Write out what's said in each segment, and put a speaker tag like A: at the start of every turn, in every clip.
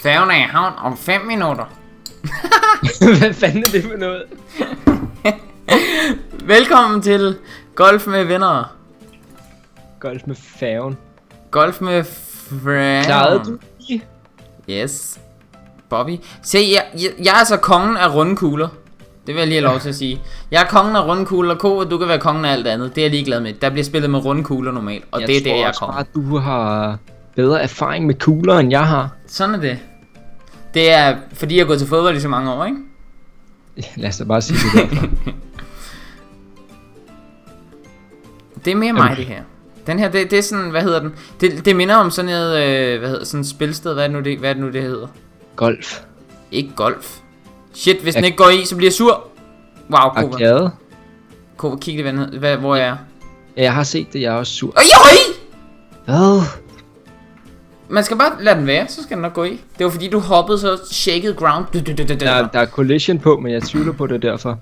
A: Færgen er i havn om 5 minutter.
B: Hvad fanden er det for noget?
A: Velkommen til Golf med venner.
B: Golf med færgen.
A: Golf med friends.
B: Klarede du lige?
A: Yes. Bobby. Se, jeg er altså kongen af runde kugler. Det vil jeg lige have lov til at sige. Jeg er kongen af runde kugler. Ko, du kan være kongen af alt andet. Det er jeg ligeglad med. Der bliver spillet med runde kugler normalt. Og det er der, jeg er kongen.
B: Jeg tror bare, du har bedre erfaring med kugler, end jeg har.
A: Sådan er det. Det er fordi jeg har gået til fodbold i så mange år, ikke?
B: Lad os da bare sige det derfor.
A: Det er mere mig, det her. Den her, det er sådan, hvad hedder den? Det minder om sådan noget, hvad hedder sådan et spilsted. Hvad er det nu, det hedder?
B: Golf.
A: Ikke golf. Shit, hvis den ikke går i, så bliver jeg sur. Wow, Kova.
B: Arcade.
A: Kova, kig lige, hvor jeg er.
B: Ja, jeg har set det, jeg er også sur.
A: Og jeg er i!
B: Hvad?
A: Man skal bare lade den være, så skal den nok gå i. Det var fordi, du hoppede så shaket ground.
B: Der er collision på, men jeg tvivler på det derfor.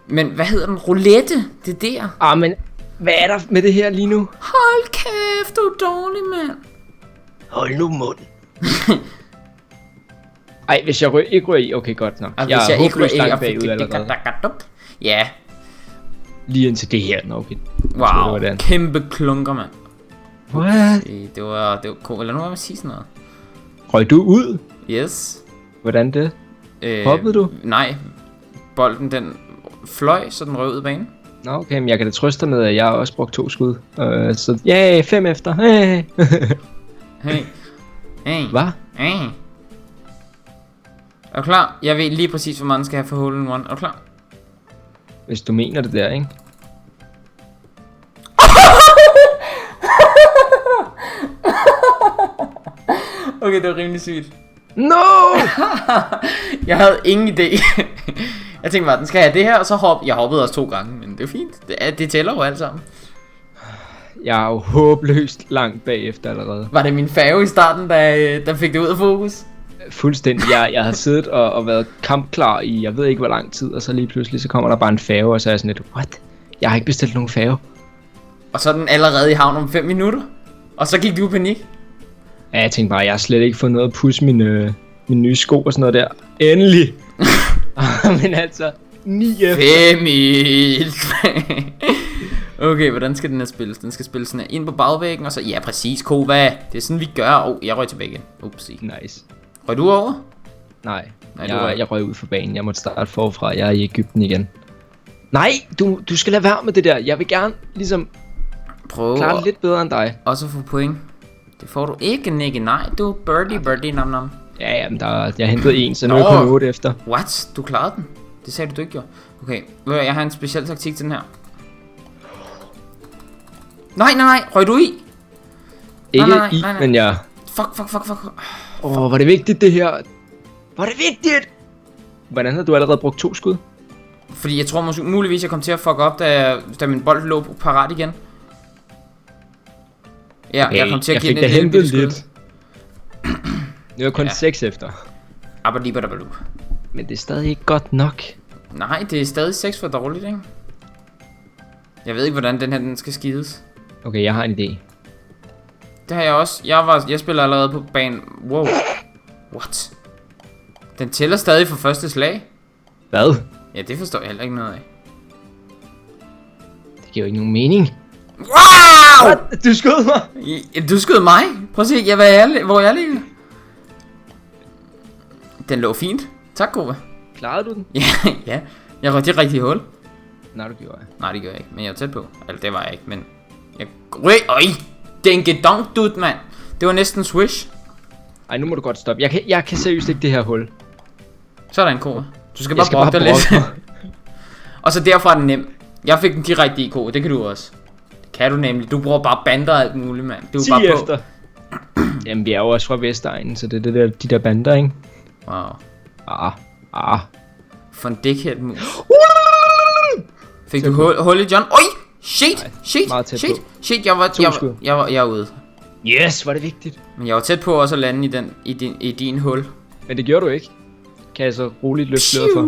A: Men hvad hedder den? Roulette? Det er der.
B: Men hvad er der med det her lige nu?
A: Hold kæft, du er dårlig, mand.
B: Hold nu munden. Ej, hvis jeg ikke ryger i, okay, godt nok.
A: Og hvis jeg ikke ryger i,
B: langt bagud allerede.
A: Ja.
B: Lige indtil det her, okay.
A: Wow, kæmpe klunker, mand.
B: What?
A: Det var cool. Lad nu være med at sige sådan noget.
B: Røg du ud?
A: Yes.
B: Hvordan det? Hoppede du?
A: Nej. Bolden, den fløj, så den røg ud af banen.
B: Nå, okay, men jeg kan da trøste dig med, at jeg har også brugt 2 skud. Så ja, 5 efter. Hey.
A: Hey.
B: Hvad?
A: Hey. Er du klar? Jeg ved lige præcis, hvor mange skal have for hole in one. Er du klar?
B: Hvis du mener det der, ikke?
A: Okay, det var rimelig sygt.
B: No!
A: Jeg havde ingen idé. Jeg tænkte bare, den skal have det her, og så jeg hoppede også 2 gange, men det er fint. Det tæller jo alt sammen.
B: Jeg er jo håbløst langt bagefter allerede.
A: Var det min færge i starten, der fik det ud af fokus?
B: Fuldstændig. Jeg havde siddet og været kampklar i, jeg ved ikke hvor lang tid, og så lige pludselig så kommer der bare en færge, og så er jeg sådan lidt, what? Jeg har ikke bestilt nogen færge.
A: Og så er den allerede i havn om 5 minutter? Og så gik du i panik?
B: Ja, jeg tænkte bare, jeg har slet ikke fået noget at pusse mine nye sko og sådan noget der. Endelig! Men altså, 9 efter.
A: 5. Okay, hvordan skal den her spilles? Den skal spilles sådan her ind på bagvæggen, og så... Ja, præcis, Kova. Det er sådan, vi gør. Jeg røg tilbage igen. Upsi.
B: Nice.
A: Røg du over?
B: Nej, jeg røg ud for banen. Jeg måtte starte forfra. Jeg er i Egypten igen. Nej, du skal lade være med det der. Jeg vil gerne ligesom klare det lidt bedre end dig.
A: Også få point. Det får du ikke, Nicky. Nej, du er birdie, nam nam.
B: Ja, men jeg hentede 1, så nu er jeg kun 8 efter.
A: What? Du klarede den? Det sagde du ikke, gjorde. Okay, jeg har en speciel taktik til den her. Nej, røg du i?
B: Ikke i, men jeg...
A: Fuck.
B: Var det vigtigt det her? Var det vigtigt? Hvordan havde du allerede brugt 2 skud?
A: Fordi jeg tror muligvis jeg kom til at fuck op, da min bold lå parat igen. Ja, okay, jeg kom til at give den et lille skud.
B: Det var kun 6 efter.
A: Abadibadabaloo.
B: Men det er stadig ikke godt nok.
A: Nej, det er stadig 6 for dårligt, ikke? Jeg ved ikke, hvordan den skal skides.
B: Okay, jeg har en idé.
A: Det har jeg også. Jeg spiller allerede på banen. Wow. What? Den tæller stadig for første slag?
B: Hvad?
A: Ja, det forstår jeg heller ikke noget af.
B: Det giver jo ikke nogen mening.
A: Wow!
B: What? Du skød mig!
A: Du skød mig? Prøv at se, hvor jeg ligger. Den lå fint. Tak, Kova.
B: Klarede du den?
A: Ja. Jeg røg det rigtige hul.
B: Nej, det gjorde jeg.
A: Nej, det gjorde jeg ikke, men jeg var tæt på. Eller det var jeg ikke, men... Jeg røg... Øj! Det er en gedonk, dude, mand. Det var næsten swish.
B: Ej, nu må du godt stoppe. Jeg kan seriøst ikke det her hul.
A: Så er der en Kova. Du skal bare brokke dig lidt. Og så derfra er den nem. Jeg fik den direkte i, Kova. Det kan du også. Det kan du nemlig. Du bruger bare bander og alt muligt, mand. Du er
B: 10
A: bare på.
B: Efter. Jamen, vi er jo også fra Vestegnen, så det er de der bander, ikke?
A: Wow. For en dickhead mus. Fik du hul i John? Oj! Shit! Jeg er ude.
B: Yes, var det vigtigt.
A: Men jeg var tæt på også at lande i din hul.
B: Men det gjorde du ikke. Kan jeg så roligt løfte sløret for?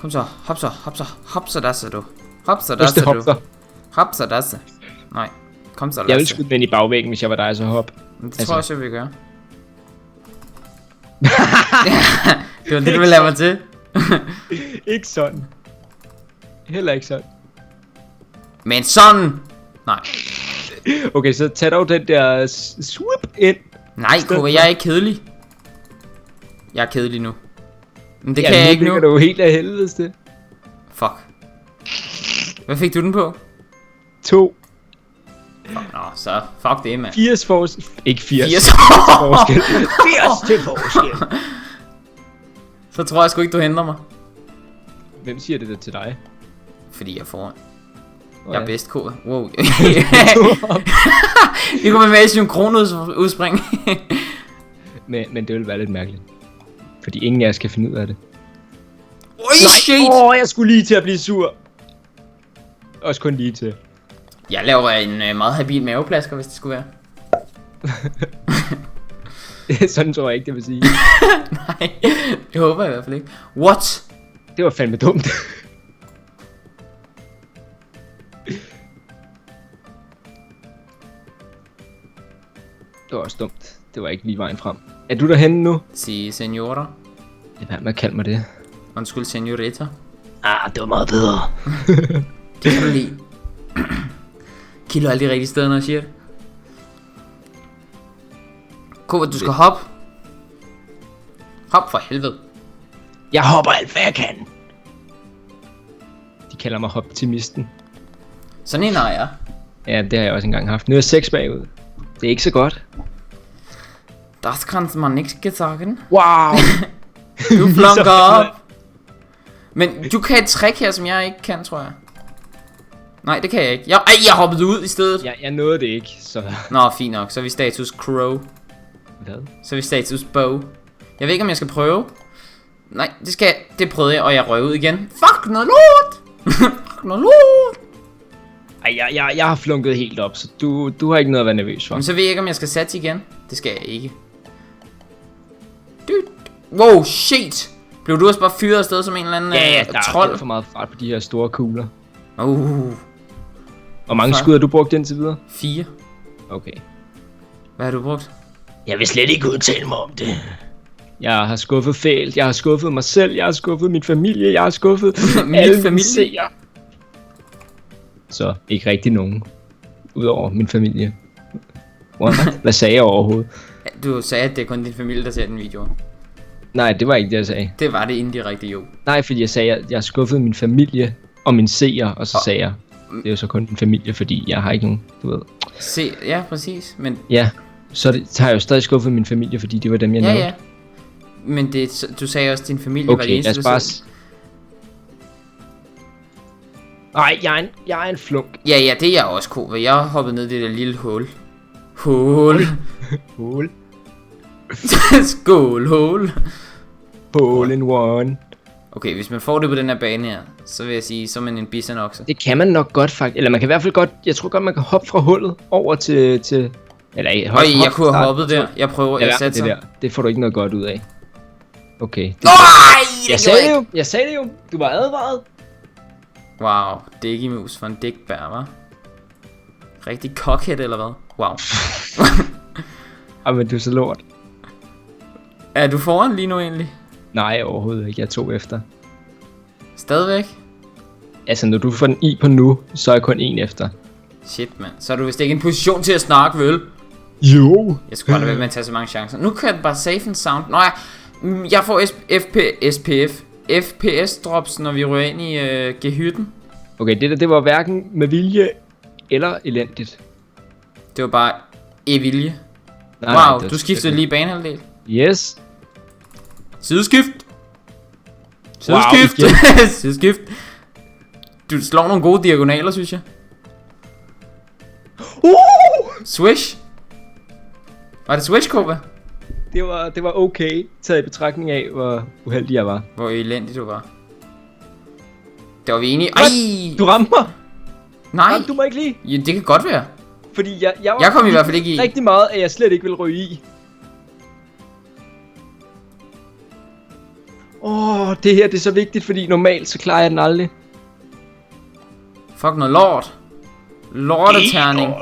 A: Kom så, hopsa dasse du. Hopsa dasse. Nej. Kom så,
B: Jeg ville skyde den ind i bagvæggen, hvis jeg var dig, så hop.
A: Det tror jeg også, jeg vil gøre. Det var det, du ville lade mig til.
B: Ikke sådan. Heller ikke sådan.
A: Men sådan! Nej.
B: Okay, så tag dog den der swoop ind.
A: Nej, Kåre, jeg er ikke kedelig. Jeg er kedelig nu. Men det kan jeg ikke nu.
B: Det kan du helt af helvedes det.
A: Fuck. Hvad fik du den på?
B: 2.
A: Nå, så fuck det, mand.
B: 80 forskel. Ikke 80.
A: 80
B: forskel. 80 til forskel.
A: Så tror jeg sgu ikke, du henter mig.
B: Hvem siger det der til dig?
A: Fordi jeg er foran.
B: Oh,
A: Jeg er bedst, Kåre. Wow. Vi kunne med i synkronudspring.
B: men det ville være lidt mærkeligt. Fordi ingen af os kan finde ud af det.
A: Oj, shit!
B: Jeg skulle lige til at blive sur. Også kun lige til.
A: Jeg laver en meget habil maveplasker, hvis det skulle være.
B: Sådan tror jeg ikke, det vil sige.
A: Nej, det håber jeg i hvert fald ikke. What?
B: Det var fandme dumt. Det var også dumt. Det var ikke lige vejen frem. Er du derhenne nu?
A: Si, senora.
B: Det er med at kalde mig det.
A: Undskyld, senorita.
B: Det var meget bedre.
A: Det kan du lide. Kilo alle de rigtige steder, når jeg siger det. Kåre, du skal hoppe. Hop for helvede.
B: Jeg hopper alt, hvad jeg kan. De kalder mig optimisten.
A: Sådan en har jeg.
B: Ja, det har jeg også engang haft. Nu er jeg 6 bagud. Det er ikke så godt.
A: Das kann man nicht sagen.
B: Wow.
A: Du flunker op. Men du kan et trick her, som jeg ikke kan, tror jeg. Nej, det kan jeg ikke. Jeg hoppede ud i stedet.
B: Jeg nåede det ikke, så...
A: Nå, fint nok. Så er vi status crow.
B: Hvad?
A: Så er vi status bow. Jeg ved ikke, om jeg skal prøve. Nej, det skal jeg. Det prøvede jeg, og jeg røg ud igen. Fuck noget lort! Fuck noget lort!
B: Ej, jeg har flunket helt op, så du har ikke noget at være nervøs for.
A: Men så ved jeg ikke, om jeg skal satse igen. Det skal jeg ikke. Wow, shit! Blev du også bare fyret afsted som en eller anden trold?
B: Der er for meget fart på de her store kugler. Hvor mange
A: Fuck.
B: skud har du brugt indtil videre?
A: 4.
B: Okay.
A: Hvad har du brugt?
B: Jeg vil slet ikke udtale mig om det. Jeg har skuffet fælt, jeg har skuffet mig selv, jeg har skuffet min familie, jeg har skuffet alle familie. Så ikke rigtig nogen. Udover min familie. Hvad sagde jeg overhovedet?
A: Du sagde, at det er kun din familie, der ser den video.
B: Nej, det var ikke det, jeg sagde.
A: Det var det indirekte jo.
B: Nej, fordi jeg sagde, at jeg har skuffet min familie og min seer, og så sagde jeg, det er jo så kun min familie, fordi jeg har ikke nogen, du ved.
A: Se, ja, præcis, men...
B: Ja, så har jeg jo stadig skuffet min familie, fordi det var dem, jeg nævnte.
A: Ja. Men det, du sagde også, at din familie
B: okay,
A: var det eneste,
B: lad os bare... Nej, jeg er en flunk.
A: Ja, det er jeg også, Kåre. Jeg har hoppet ned i det der lille hul. Hul. Skål, hul.
B: Hole in one.
A: Okay, hvis man får det på den her bane her, så vil jeg sige, så er man en bisonokse.
B: Det kan man nok godt faktisk. Eller man kan i hvert fald godt, jeg tror godt, man kan hoppe fra hullet over til eller hop,
A: jeg kunne have hoppet der. Jeg prøver, jeg satser.
B: Det der. Det får du ikke noget godt ud af. Okay. Jeg sagde det jo. Du var advaret.
A: Wow, dækkemus for en dækbær, hva'? Rigtig cockhead eller hvad? Wow.
B: Men du er så lort.
A: Er du foran lige nu egentlig?
B: Nej, overhovedet ikke. Jeg tog efter.
A: Stadigvæk?
B: Altså, når du får den i på nu, så er jeg kun en efter.
A: Shit, mand. Så er du vist ikke i en position til at snakke, vel?
B: Jo.
A: Jeg skulle aldrig være med at tage så mange chancer. Nu kan jeg bare safe and sound. Nå ja, jeg får FPS drops, når vi rører ind i gehytten.
B: Okay, det var hverken med vilje eller elendigt.
A: Det var bare vilje.
B: Nej,
A: du skiftede lige banehalvdel.
B: Yes.
A: Sideskift. Sideskift. Du slår nogle gode diagonaler, synes jeg. Swish. Var det swish, Kåre?
B: Det var okay, taget i betragtning af, hvor uheldig jeg var.
A: Hvor elendig du var. Det var vi enige. Ej!
B: Du ramte mig!
A: Nej!
B: Ramte du mig ikke lige?
A: Ja, det kan godt være.
B: Fordi jeg
A: kom i hvert fald ikke i.
B: Rigtig meget, at jeg slet ikke ville ryge i. Det her det er så vigtigt, fordi normalt så klarer jeg den aldrig.
A: Fuck noget lort. Lorteterning.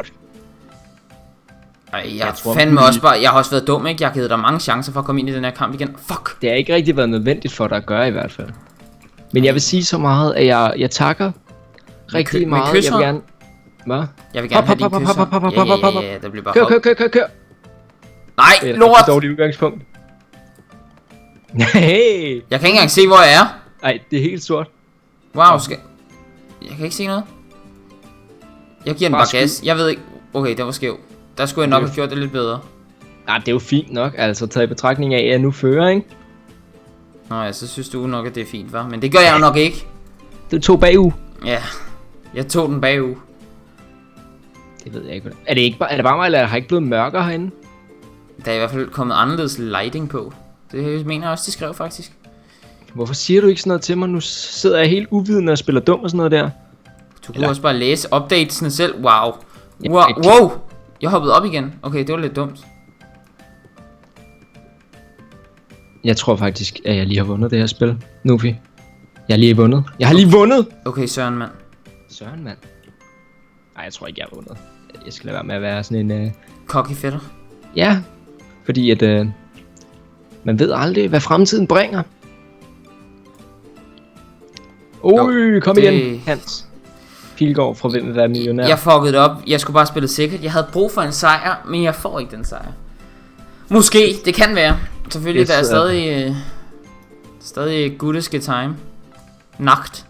A: Ej, jeg fandme også bare, jeg har også været dum, ikke? Jeg har givet dig mange chancer for at komme ind i den her kamp igen. Fuck!
B: Det har ikke rigtig været nødvendigt for dig at gøre i hvert fald. Men jeg vil sige så meget, at jeg takker rigtig meget. Jeg vil gerne... Hvad?
A: Jeg vil gerne have din kysser. Ja, det bliver bare
B: Kør.
A: Nej, lort!
B: Det er et dårligt udgangspunkt. Nej.
A: Jeg kan ikke engang se, hvor jeg er.
B: Nej, det er helt sort.
A: Wow, jeg kan ikke se noget. Jeg giver den bare gas. Jeg ved ikke... Okay, det var skæv. Der skulle jeg nok have gjort det lidt bedre.
B: Nej, det er jo fint nok. Altså, taget i betragtning af, at jeg nu fører, ikke?
A: Nå ja, så synes du nok, at det er fint, hva'? Men det gør jeg jo nok ikke.
B: Du tog bagud.
A: Ja, jeg tog den bagud.
B: Det ved jeg ikke. Er det bare mig, eller har ikke blevet mørkere herinde?
A: Der er i hvert fald kommet anderledes lighting på. Det mener jeg også, de skrev faktisk.
B: Hvorfor siger du ikke sådan noget til mig? Nu sidder jeg helt uvidende og spiller dum og sådan noget der.
A: Du kunne også bare læse updatesene selv. Wow. Wow. Jeg hoppede op igen. Okay, det var lidt dumt.
B: Jeg tror faktisk, at jeg lige har vundet det her spil, Nufi. Jeg har lige vundet. Jeg har lige vundet!
A: Okay, Søren, mand.
B: Søren, mand. Nej, jeg tror ikke, jeg har vundet. Jeg skal lade være med at være sådan en...
A: Cocky fætter.
B: Ja, fordi at... man ved aldrig, hvad fremtiden bringer. Kom igen, Hans. Pilgaard fra Hvem vil være millionær.
A: Jeg fuckede det op. Jeg skulle bare spille sikkert. Jeg havde brug for en sejr, men jeg får ikke den sejr. Måske, det kan være. Selvfølgelig, der er stadig gutteske time. Nagt.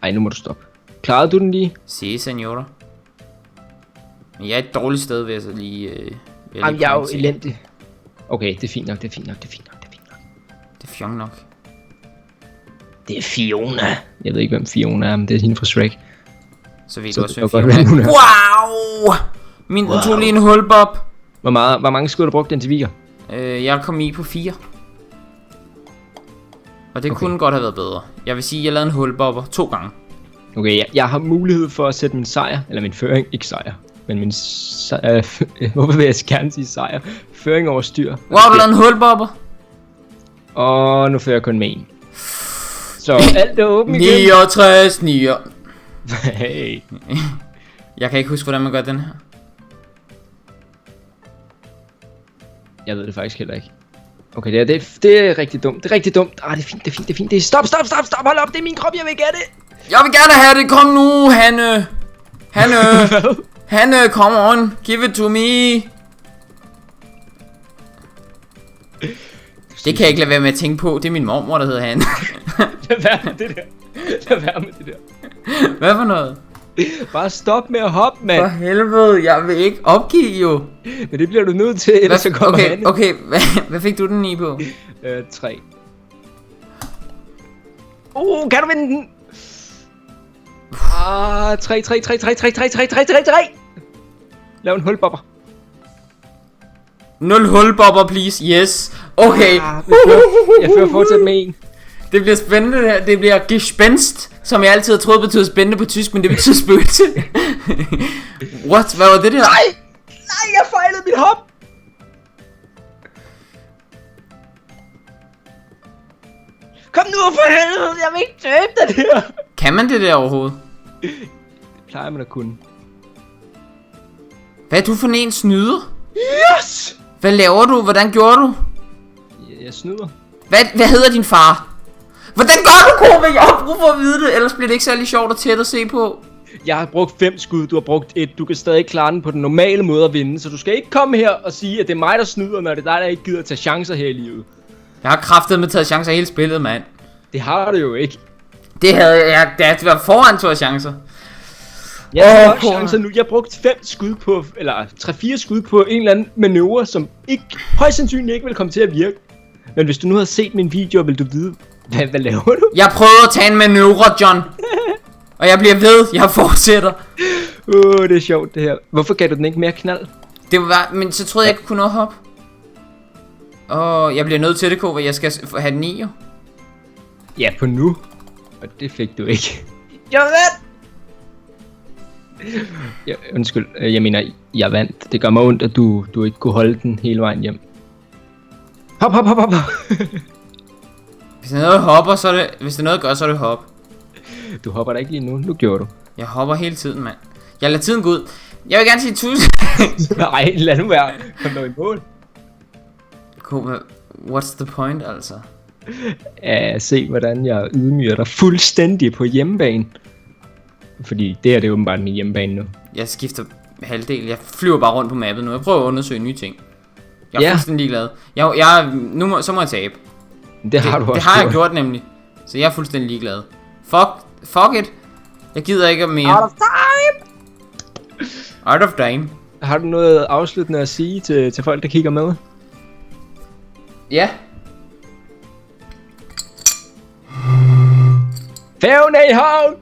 B: Ej, nu må du stoppe. Klarede du den lige?
A: Si, senora. Men jeg er et dårligt sted, vil jeg så lige...
B: Jamen, jeg er jo elendig. Okay, det er fint nok,
A: Det er fjong nok.
B: Det er Fiona. Jeg ved ikke, hvem Fiona er, men det er hende fra Shrek.
A: Så ved du også, hvem Fiona er. Wow! Min tog lige en hulbob.
B: Hvor mange skulle du brugt den til viger?
A: Jeg kom i på 4. Og det kunne godt have været bedre. Jeg vil sige, at jeg lavede en hulbobber 2 gange.
B: Okay, jeg har mulighed for at sætte min sejr, eller min føring, ikke sejr, men min hvorfor vil jeg gerne sige sejr? Føring over styr.
A: Wow, du lavede en hulbobber.
B: Og nu fører jeg kun med en. Så alt er åbent igen.
A: 69.
B: Hey.
A: Jeg kan ikke huske, hvordan man gør den her.
B: Jeg ved det faktisk heller ikke. Okay, det er rigtig dumt. Det er rigtig dumt. Det er fint. Stop. Hold op, det er min krop, jeg vil gøre det.
A: Jeg vil gerne have det. Kom nu, Hanne. Hanne, come on. Give it to me. Det kan jeg ikke lade være med at tænke på. Det er min mormor, der hedder Hanne.
B: Lad være med det der.
A: Hvad for noget?
B: Bare stop med at hoppe, mand.
A: For helvede, jeg vil ikke opgive jo.
B: Men det bliver du nødt til, ellers så kommer Hanne.
A: Okay, hvad fik du den i på?
B: 3. Kan du vinde den? 3. Lav en hulbobber.
A: 0 hulbobber, please. Yes. Okay.
B: Jeg fører fortsat med en.
A: Det bliver spændende her. Det bliver gespenst, som jeg altid har troet betyder spændende på tysk, men det betyder spøgelse. What? Hvad var det der?
B: Nej, jeg fejlede mit hop. Kom nu for helvede, jeg vil ikke tabe det her.
A: Kan man det der overhovedet?
B: Det plejer man at kunne.
A: Hvad er du for en snyder?
B: Yes!
A: Hvad laver du? Hvordan gjorde du?
B: Jeg snyder.
A: Hvad hedder din far? Hvordan gør du, Kove? Jeg har brug for at vide det, ellers bliver det ikke særlig sjovt og tæt at se på.
B: Jeg har brugt 5 skud, du har brugt 1. Du kan stadig klare den på den normale måde at vinde. Så du skal ikke komme her og sige, at det er mig, der snyder, når det er dig, der ikke gider at tage chancer her i livet.
A: Jeg har kraftedeme taget chancer hele spillet, mand.
B: Det har du jo ikke.
A: Det havde jeg, da det var foran 2 chancer.
B: Jeg har chancer nu. Jeg har brugt 5 skud på, eller 3-4 skud på en eller anden manøvre, som ikke, højst sandsynligt ikke vil komme til at virke. Men hvis du nu havde set min video, vil du vide, hvad laver du?
A: Jeg prøvede at tage en manøvre, John. Og jeg bliver ved, jeg fortsætter.
B: Det er sjovt det her. Hvorfor gav du den ikke mere knald?
A: Det var, men så troede jeg ikke kunne nå hop. Jeg bliver nødt til det, Kove, jeg skal have den i jo.
B: Ja, på nu. Og det fik du ikke. Jeg vandt! Ja, undskyld, jeg mener, jeg vandt. Det gør mig ondt, at du ikke kunne holde den hele vejen hjem. Hop.
A: Hvis der er noget hopper, så er det... Hvis der er noget gør, så er det hop.
B: Du hopper da ikke lige nu. Nu gjorde du.
A: Jeg hopper hele tiden, mand. Jeg lader tiden gå ud. Jeg vil gerne sige tusind.
B: Nej, lad nu være. Kom dog i mål.
A: What's the point, altså?
B: Ja, se hvordan jeg ydmyger dig fuldstændig på hjemmebane. Fordi det her, det er åbenbart min hjemmebane nu.
A: Jeg skifter halvdel. Jeg flyver bare rundt på mappet nu. Jeg prøver at undersøge nye ting. Jeg er fuldstændig ligeglad. Så må jeg tabe.
B: Det har du også.
A: Det har jeg gjort nemlig. Så jeg er fuldstændig ligeglad. Fuck it. Jeg gider ikke mere.
B: Out of time!
A: Out of time.
B: Har du noget afsluttende at sige til folk, der kigger med?
A: Ja.
B: Færgen er i havn!